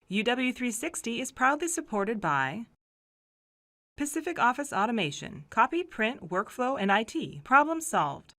UW360 is proudly supported by Pacific Office Automation, copy, print, workflow, and IT. Problem solved.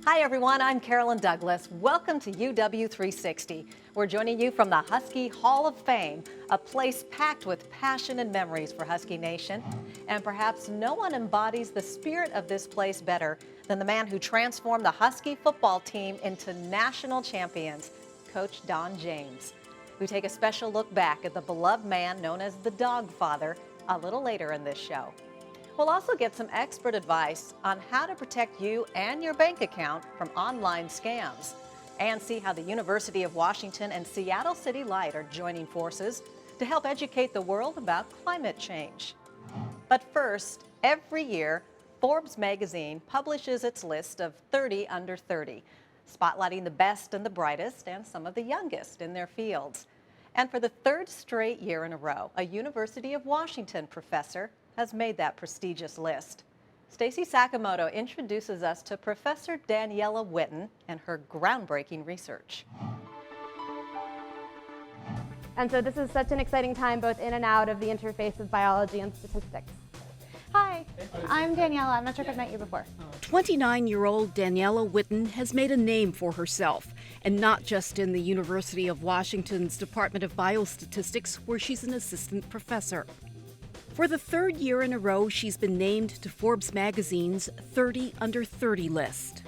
Hi everyone, I'm Carolyn Douglas. Welcome to UW360. We're joining you from the Husky Hall of Fame, a place packed with passion and memories for Husky Nation. And perhaps no one embodies the spirit of this place better than the man who transformed the Husky football team into national champions, Coach Don James. We take a special look back at the beloved man known as the Dog Father a little later in this show. We'll also get some expert advice on how to protect you and your bank account from online scams, and see how the University of Washington and Seattle City Light are joining forces to help educate the world about climate change. But first, every year, Forbes magazine publishes its list of 30 under 30, spotlighting the best and the brightest and some of the youngest in their fields. And for the third straight year in a row, a University of Washington professor has made that prestigious list. Stacy Sakamoto introduces us to Professor Daniela Witten and her groundbreaking research. And so this is such an exciting time both in and out of the interface of biology and statistics. Hi, I'm Daniela. I'm not sure if I've met you before. 29-year-old Daniela Witten has made a name for herself, and not just in the University of Washington's Department of Biostatistics, where she's an assistant professor. For the third year in a row, she's been named to Forbes magazine's 30 under 30 list.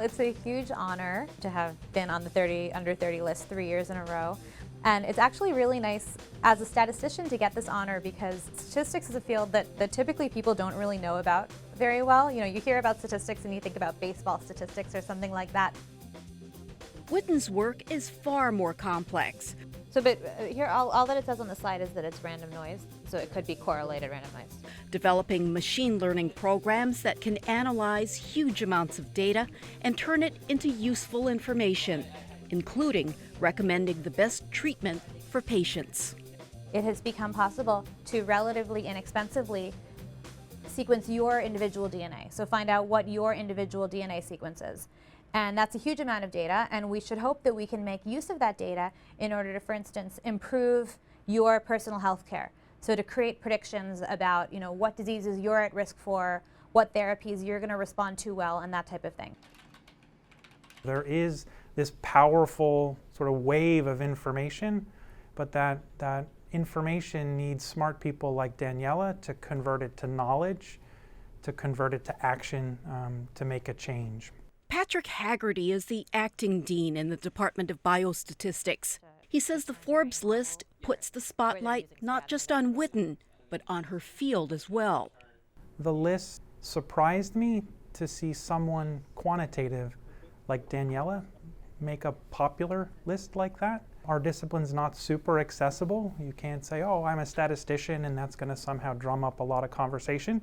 It's a huge honor to have been on the 30 under 30 list 3 years in a row. And it's actually really nice as a statistician to get this honor, because statistics is a field that typically people don't really know about very well. You know, you hear about statistics and you think about baseball statistics or something like that. Witten's work is far more complex. So, but here, all that it says on the slide is that it's random noise, so it could be correlated random noise. Developing machine learning programs that can analyze huge amounts of data and turn it into useful information, including recommending the best treatment for patients. It has become possible to relatively inexpensively sequence your individual DNA, so find out what your individual DNA sequence is. And that's a huge amount of data, and we should hope that we can make use of that data in order to, for instance, improve your personal health care. So to create predictions about, you know, what diseases you're at risk for, what therapies you're going to respond to well, and that type of thing. There is this powerful sort of wave of information, but that information needs smart people like Daniela to convert it to knowledge, to convert it to action, to make a change. Patrick Haggerty is the acting dean in the Department of Biostatistics. He says the Forbes list puts the spotlight not just on Witten, but on her field as well. The list surprised me to see someone quantitative like Daniela make a popular list like that. Our discipline's not super accessible. You can't say, oh, I'm a statistician, and that's going to somehow drum up a lot of conversation.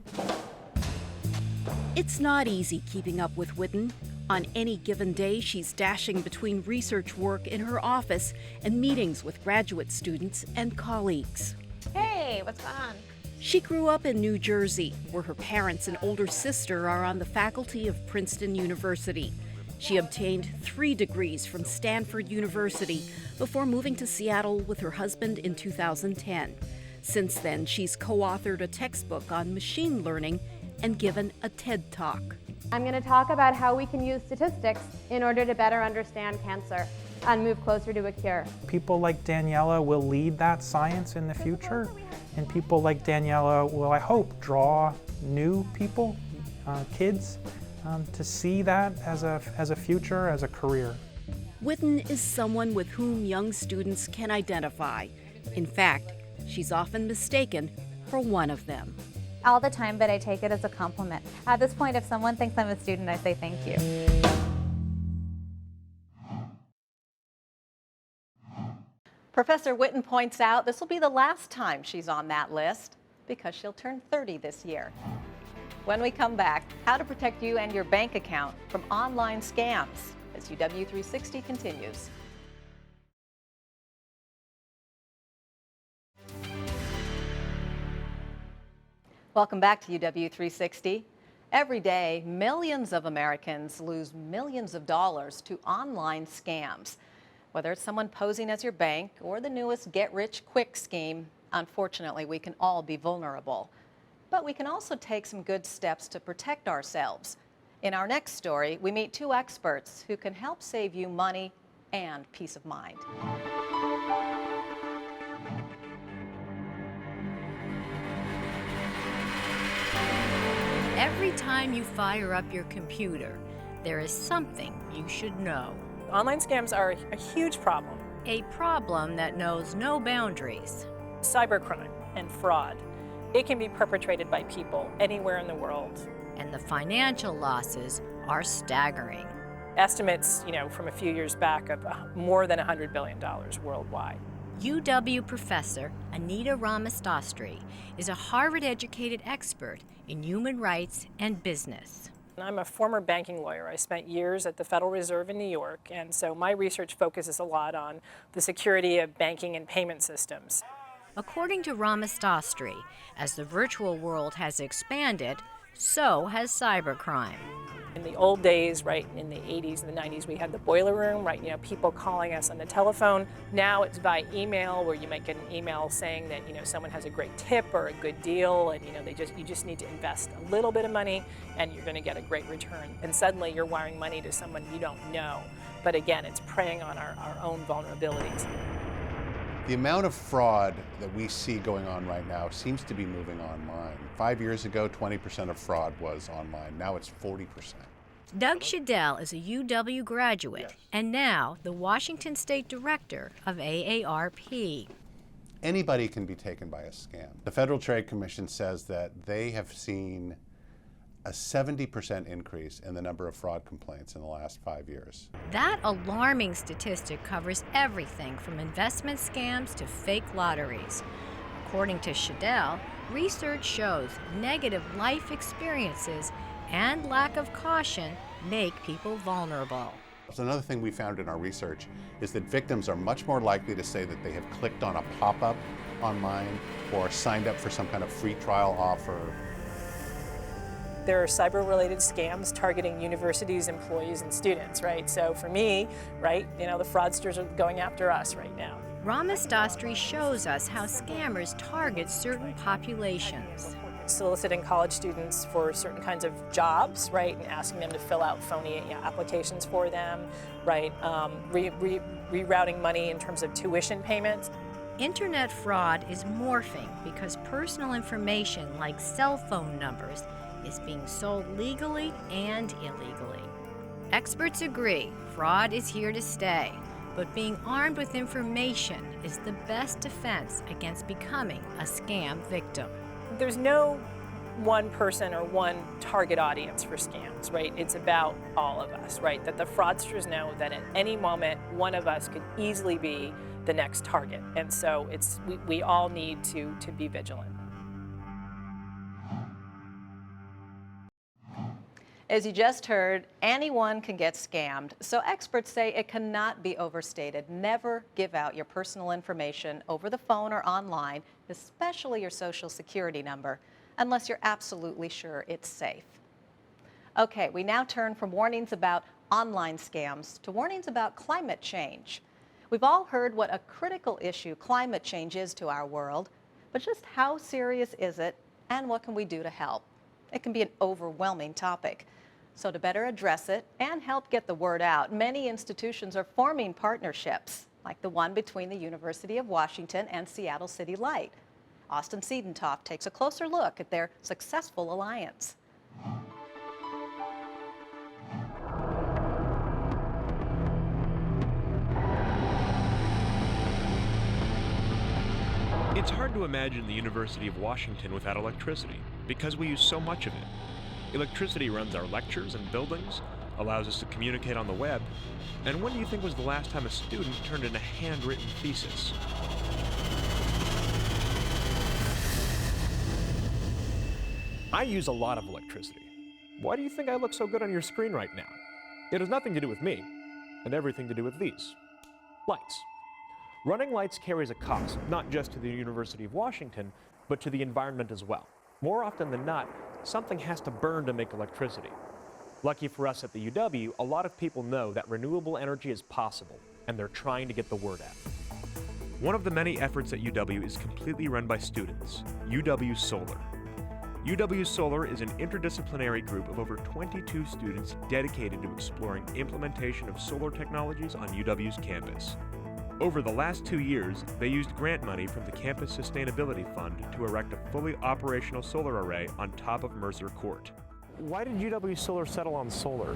It's not easy keeping up with Witten. On any given day, she's dashing between research work in her office and meetings with graduate students and colleagues. Hey, what's going on? She grew up in New Jersey, where her parents and older sister are on the faculty of Princeton University. She obtained 3 degrees from Stanford University before moving to Seattle with her husband in 2010. Since then, she's co-authored a textbook on machine learning and given a TED Talk. I'm going to talk about how we can use statistics in order to better understand cancer and move closer to a cure. People like Daniela will lead that science in the future, and people like Daniela will, I hope, draw new people, kids, to see that as a future, as a career. Witten is someone with whom young students can identify. In fact, she's often mistaken for one of them. All the time, but I take it as a compliment. At this point, if someone thinks I'm a student, I say thank you. Professor Witten points out this will be the last time she's on that list because she'll turn 30 this year. When we come back, how to protect you and your bank account from online scams as UW360 continues. Welcome back to UW360. Every day, millions of Americans lose millions of dollars to online scams. Whether it's someone posing as your bank or the newest get-rich-quick scheme, unfortunately, we can all be vulnerable. But we can also take some good steps to protect ourselves. In our next story, we meet two experts who can help save you money and peace of mind. Every time you fire up your computer, there is something you should know. Online scams are a huge problem. A problem that knows no boundaries. Cybercrime and fraud. It can be perpetrated by people anywhere in the world. And the financial losses are staggering. Estimates, from a few years back of more than $100 billion worldwide. UW Professor Anita Ramasastry is a Harvard-educated expert in human rights and business. I'm a former banking lawyer. I spent years at the Federal Reserve in New York, and so my research focuses a lot on the security of banking and payment systems. According to Ramasastry, as the virtual world has expanded, so has cybercrime. In the old days, right, in the 80s and the 90s, we had the boiler room, right, people calling us on the telephone. Now it's by email, where you might get an email saying that, someone has a great tip or a good deal, and, you just need to invest a little bit of money and you're going to get a great return. And suddenly you're wiring money to someone you don't know. But again, it's preying on our own vulnerabilities. The amount of fraud that we see going on right now seems to be moving online. 5 years ago, 20% of fraud was online. Now it's 40%. Doug Shadell is a UW graduate and now the Washington State Director of AARP. Anybody can be taken by a scam. The Federal Trade Commission says that they have seen a 70% increase in the number of fraud complaints in the last 5 years. That alarming statistic covers everything from investment scams to fake lotteries. According to Shadell, research shows negative life experiences and lack of caution make people vulnerable. So another thing we found in our research is that victims are much more likely to say that they have clicked on a pop-up online or signed up for some kind of free trial offer. There are cyber-related scams targeting universities, employees, and students, right? So for me, right, the fraudsters are going after us right now. Ramasastry shows us how scammers target certain populations. Soliciting college students for certain kinds of jobs, right, and asking them to fill out phony applications for them, right, rerouting money in terms of tuition payments. Internet fraud is morphing because personal information like cell phone numbers is being sold legally and illegally. Experts agree fraud is here to stay, but being armed with information is the best defense against becoming a scam victim. There's no one person or one target audience for scams, right? It's about all of us, right? That the fraudsters know that at any moment, one of us could easily be the next target. And so we all need to be vigilant. As you just heard, anyone can get scammed, so experts say it cannot be overstated. Never give out your personal information over the phone or online, especially your social security number, unless you're absolutely sure it's safe. Okay, we now turn from warnings about online scams to warnings about climate change. We've all heard what a critical issue climate change is to our world, but just how serious is it, and what can we do to help? It can be an overwhelming topic. So to better address it and help get the word out, many institutions are forming partnerships, like the one between the University of Washington and Seattle City Light. Austin Siedentoft takes a closer look at their successful alliance. It's hard to imagine the University of Washington without electricity, because we use so much of it. Electricity runs our lectures and buildings, allows us to communicate on the web, and when do you think was the last time a student turned in a handwritten thesis? I use a lot of electricity. Why do you think I look so good on your screen right now? It has nothing to do with me, and everything to do with these. Lights. Running lights carries a cost, not just to the University of Washington, but to the environment as well. More often than not, something has to burn to make electricity. Lucky for us at the UW, a lot of people know that renewable energy is possible, and they're trying to get the word out. One of the many efforts at UW is completely run by students, UW Solar. UW Solar is an interdisciplinary group of over 22 students dedicated to exploring implementation of solar technologies on UW's campus. Over the last 2 years, they used grant money from the Campus Sustainability Fund to erect a fully operational solar array on top of Mercer Court. Why did UW Solar settle on solar?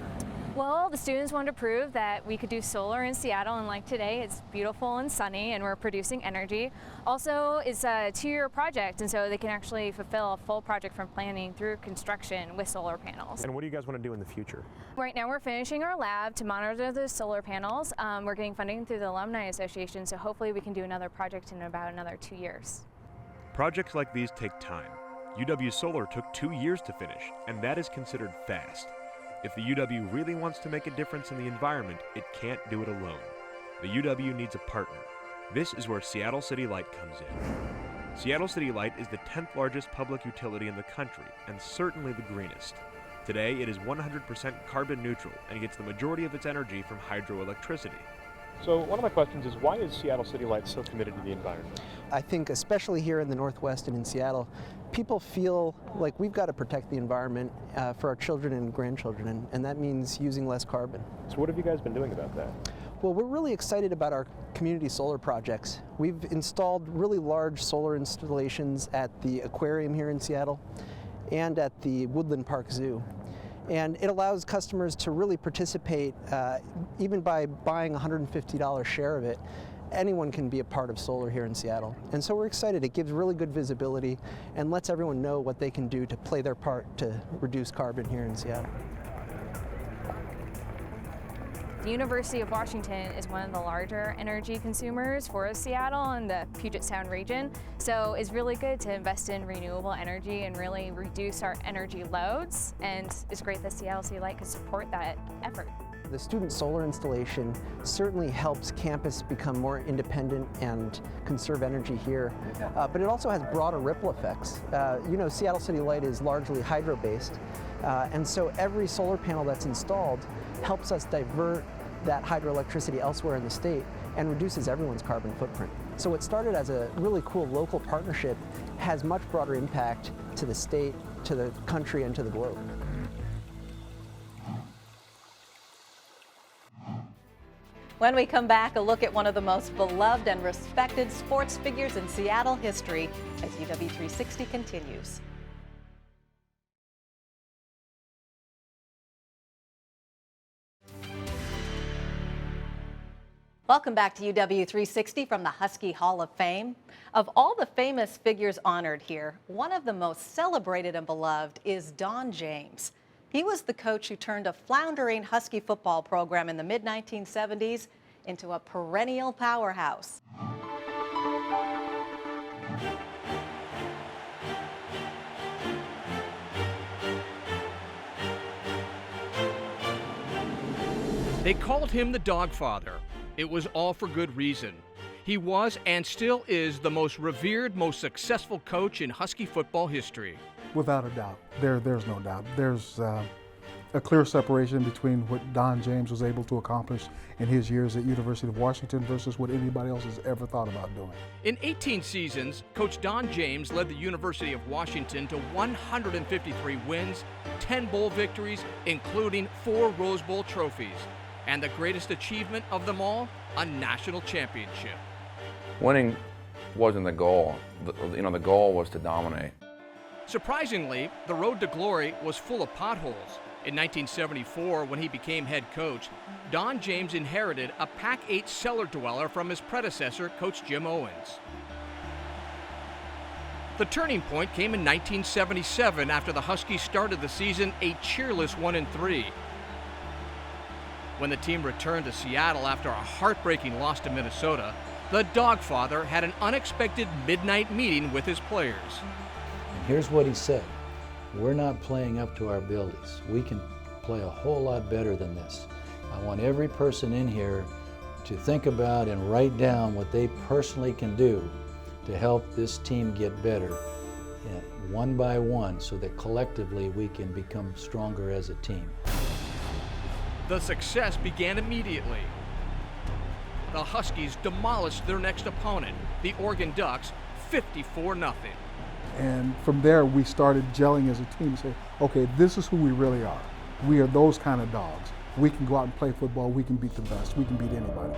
Well, the students wanted to prove that we could do solar in Seattle, and like today, it's beautiful and sunny and we're producing energy. Also, it's a 2-year project, and so they can actually fulfill a full project from planning through construction with solar panels. And what do you guys want to do in the future? Right now, we're finishing our lab to monitor the solar panels. We're getting funding through the Alumni Association, so hopefully we can do another project in about another 2 years. Projects like these take time. UW Solar took 2 years to finish, and that is considered fast. If the UW really wants to make a difference in the environment, it can't do it alone. The UW needs a partner. This is where Seattle City Light comes in. Seattle City Light is the 10th largest public utility in the country, and certainly the greenest. Today, it is 100% carbon neutral and gets the majority of its energy from hydroelectricity. So one of my questions is, why is Seattle City Light so committed to the environment? I think especially here in the Northwest and in Seattle, people feel like we've got to protect the environment for our children and grandchildren, and that means using less carbon. So what have you guys been doing about that? Well, we're really excited about our community solar projects. We've installed really large solar installations at the aquarium here in Seattle and at the Woodland Park Zoo. And it allows customers to really participate, even by buying a $150 share of it. Anyone can be a part of solar here in Seattle. And so we're excited. It gives really good visibility and lets everyone know what they can do to play their part to reduce carbon here in Seattle. The University of Washington is one of the larger energy consumers for Seattle and the Puget Sound region, so it's really good to invest in renewable energy and really reduce our energy loads, and it's great that Seattle City Light could support that effort. The student solar installation certainly helps campus become more independent and conserve energy here, but it also has broader ripple effects. You know, Seattle City Light is largely hydro-based, and so every solar panel that's installed helps us divert that hydroelectricity elsewhere in the state and reduces everyone's carbon footprint. So what started as a really cool local partnership has much broader impact to the state, to the country, and to the globe. When we come back, a look at one of the most beloved and respected sports figures in Seattle history as UW360 continues. Welcome back to UW360 from the Husky Hall of Fame. Of all the famous figures honored here, one of the most celebrated and beloved is Don James. He was the coach who turned a floundering Husky football program in the mid-1970s into a perennial powerhouse. They called him the Dogfather. It was all for good reason. He was and still is the most revered, most successful coach in Husky football history. Without a doubt. There's no doubt. There's a clear separation between what Don James was able to accomplish in his years at University of Washington versus what anybody else has ever thought about doing. In 18 seasons, Coach Don James led the University of Washington to 153 wins, 10 bowl victories, including 4 Rose Bowl trophies. And the greatest achievement of them all, a national championship. Winning wasn't the goal. The goal was to dominate. Surprisingly, the road to glory was full of potholes. In 1974, when he became head coach, Don James inherited a Pac-8 cellar dweller from his predecessor, Coach Jim Owens. The turning point came in 1977 after the Huskies started the season a cheerless 1-3. When the team returned to Seattle after a heartbreaking loss to Minnesota, the Dogfather had an unexpected midnight meeting with his players. And here's what he said: we're not playing up to our abilities. We can play a whole lot better than this. I want every person in here to think about and write down what they personally can do to help this team get better one by one so that collectively we can become stronger as a team. The success began immediately. The Huskies demolished their next opponent, the Oregon Ducks, 54-0. And from there, we started gelling as a team and say, okay, this is who we really are. We are those kind of dogs. We can go out and play football. We can beat the best. We can beat anybody.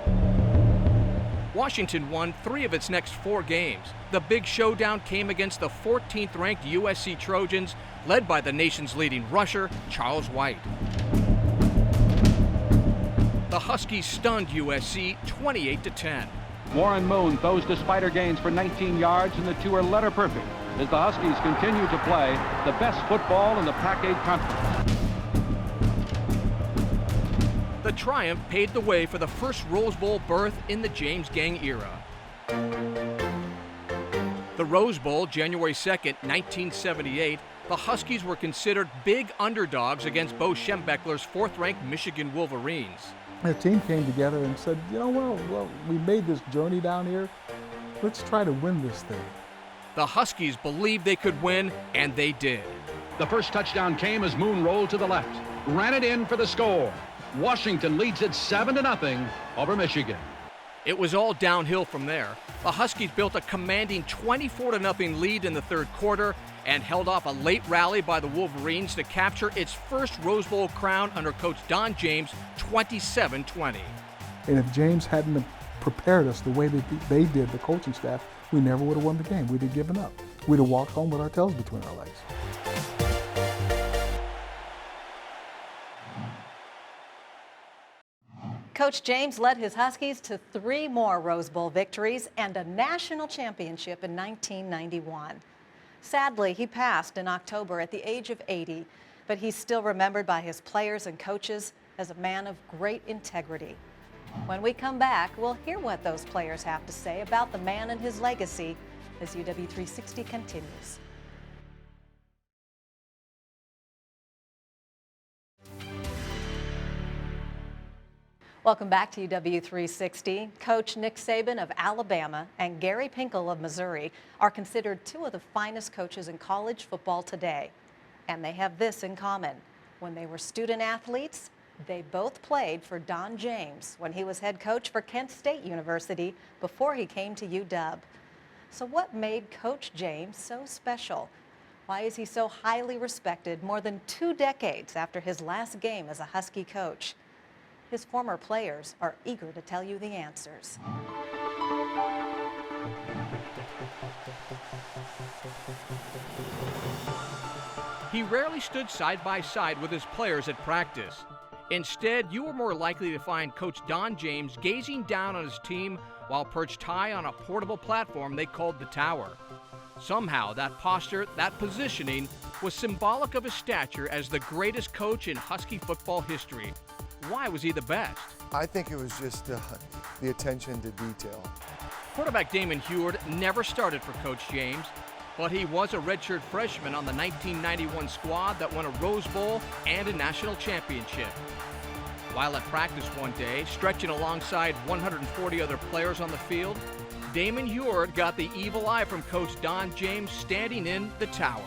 Washington won 3 of its next 4 games. The big showdown came against the 14th-ranked USC Trojans, led by the nation's leading rusher, Charles White. The Huskies stunned USC 28-10. Warren Moon throws to Spider Gaines for 19 yards, and the two are letter perfect as the Huskies continue to play the best football in the Pac-8 Conference. The triumph paved the way for the first Rose Bowl berth in the James Gang era. The Rose Bowl, January 2nd, 1978, the Huskies were considered big underdogs against Bo Schembechler's 4th-ranked Michigan Wolverines. The team came together and said, you know, well, we made this journey down here. Let's try to win this thing. The Huskies believed they could win, and they did. The first touchdown came as Moon rolled to the left, ran it in for the score. Washington leads it 7-0 over Michigan. It was all downhill from there. The Huskies built a commanding 24-0 lead in the 3rd quarter and held off a late rally by the Wolverines to capture its first Rose Bowl crown under coach Don James, 27-20. And if James hadn't prepared us the way that they did, the coaching staff, we never would have won the game. We'd have given up. We'd have walked home with our tails between our legs. Coach James led his Huskies to 3 more Rose Bowl victories and a national championship in 1991. Sadly, he passed in October at the age of 80, but he's still remembered by his players and coaches as a man of great integrity. When we come back, we'll hear what those players have to say about the man and his legacy as UW360 continues. Welcome back to UW360. Coach Nick Saban of Alabama and Gary Pinkel of Missouri are considered 2 of the finest coaches in college football today. And they have this in common. When they were student athletes, they both played for Don James when he was head coach for Kent State University before he came to UW. So what made Coach James so special? Why is he so highly respected more than 2 decades after his last game as a Husky coach? His former players are eager to tell you the answers. He rarely stood side by side with his players at practice. Instead, you were more likely to find Coach Don James gazing down on his team while perched high on a portable platform they called the Tower. Somehow, that posture, that positioning, was symbolic of his stature as the greatest coach in Husky football history. Why was he the best? I think it was just the attention to detail. Quarterback Damon Heward never started for Coach James, but he was a redshirt freshman on the 1991 squad that won a Rose Bowl and a national championship. While at practice one day, stretching alongside 140 other players on the field, Damon Heward got the evil eye from Coach Don James standing in the Tower.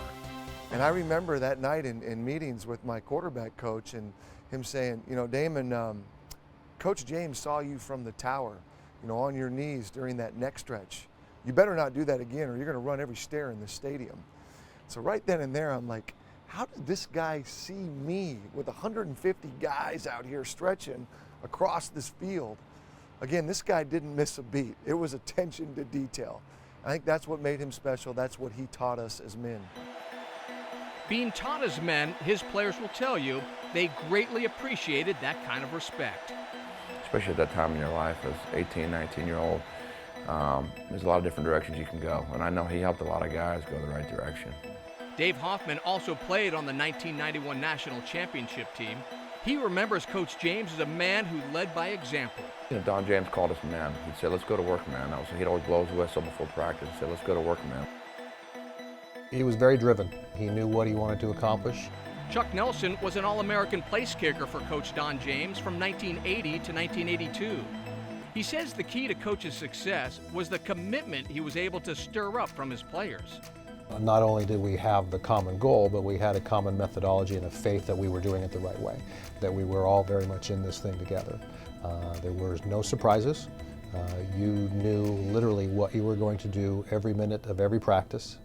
And I remember that night in meetings with my quarterback coach and him saying, you know, Damon, Coach James saw you from the Tower, you know, on your knees during that neck stretch. You better not do that again or you're going to run every stair in the stadium. So right then and there, I'm like, how did this guy see me with 150 guys out here stretching across this field? Again, this guy didn't miss a beat. It was attention to detail. I think that's what made him special. That's what he taught us as men. Being taught as men, his players will tell you they greatly appreciated that kind of respect. Especially at that time in your life as 18, 19-year-old, there's a lot of different directions you can go. And I know he helped a lot of guys go the right direction. Dave Hoffman also played on the 1991 national championship team. He remembers Coach James as a man who led by example. You know, Don James called us men. He'd say, let's go to work, man. He'd always blow his whistle before practice and say, let's go to work, man. He was very driven. He knew what he wanted to accomplish. Chuck Nelson was an All-American place kicker for Coach Don James from 1980 to 1982. He says the key to Coach's success was the commitment he was able to stir up from his players. Not only did we have the common goal, but we had a common methodology and a faith that we were doing it the right way, that we were all very much in this thing together. There were no surprises. You knew literally what you were going to do every minute of every practice.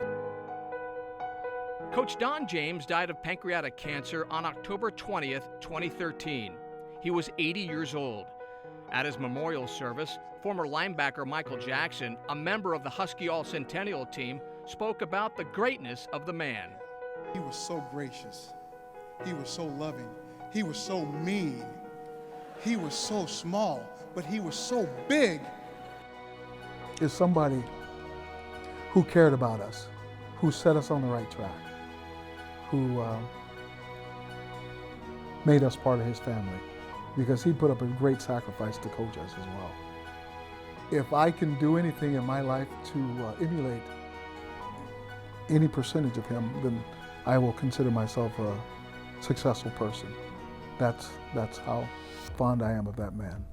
Coach Don James died of pancreatic cancer on October 20th, 2013. He was 80 years old. At his memorial service, former linebacker Michael Jackson, a member of the Husky All-Centennial team, spoke about the greatness of the man. He was so gracious. He was so loving. He was so mean. He was so small, but he was so big. Is somebody who cared about us, who set us on the right track, who made us part of his family, because he put up a great sacrifice to coach us as well. If I can do anything in my life to emulate any percentage of him, then I will consider myself a successful person. That's how fond I am of that man.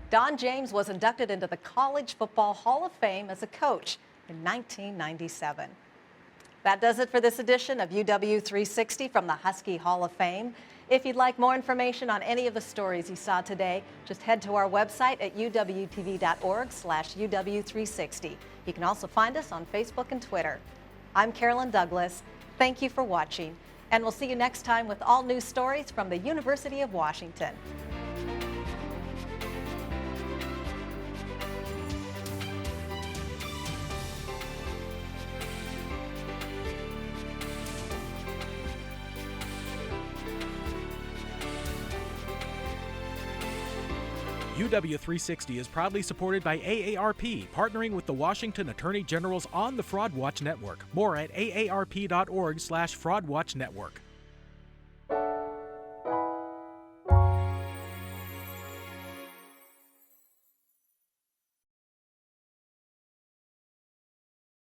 Don James was inducted into the College Football Hall of Fame as a coach in 1997. That does it for this edition of UW360 from the Husky Hall of Fame. If you'd like more information on any of the stories you saw today, just head to our website at uwtv.org/UW360. You can also find us on Facebook and Twitter. I'm Carolyn Douglas. Thank you for watching, and we'll see you next time with all news stories from the University of Washington. UW360 is proudly supported by AARP, partnering with the Washington Attorney General's On the Fraud Watch Network. More at aarp.org/fraudwatchnetwork.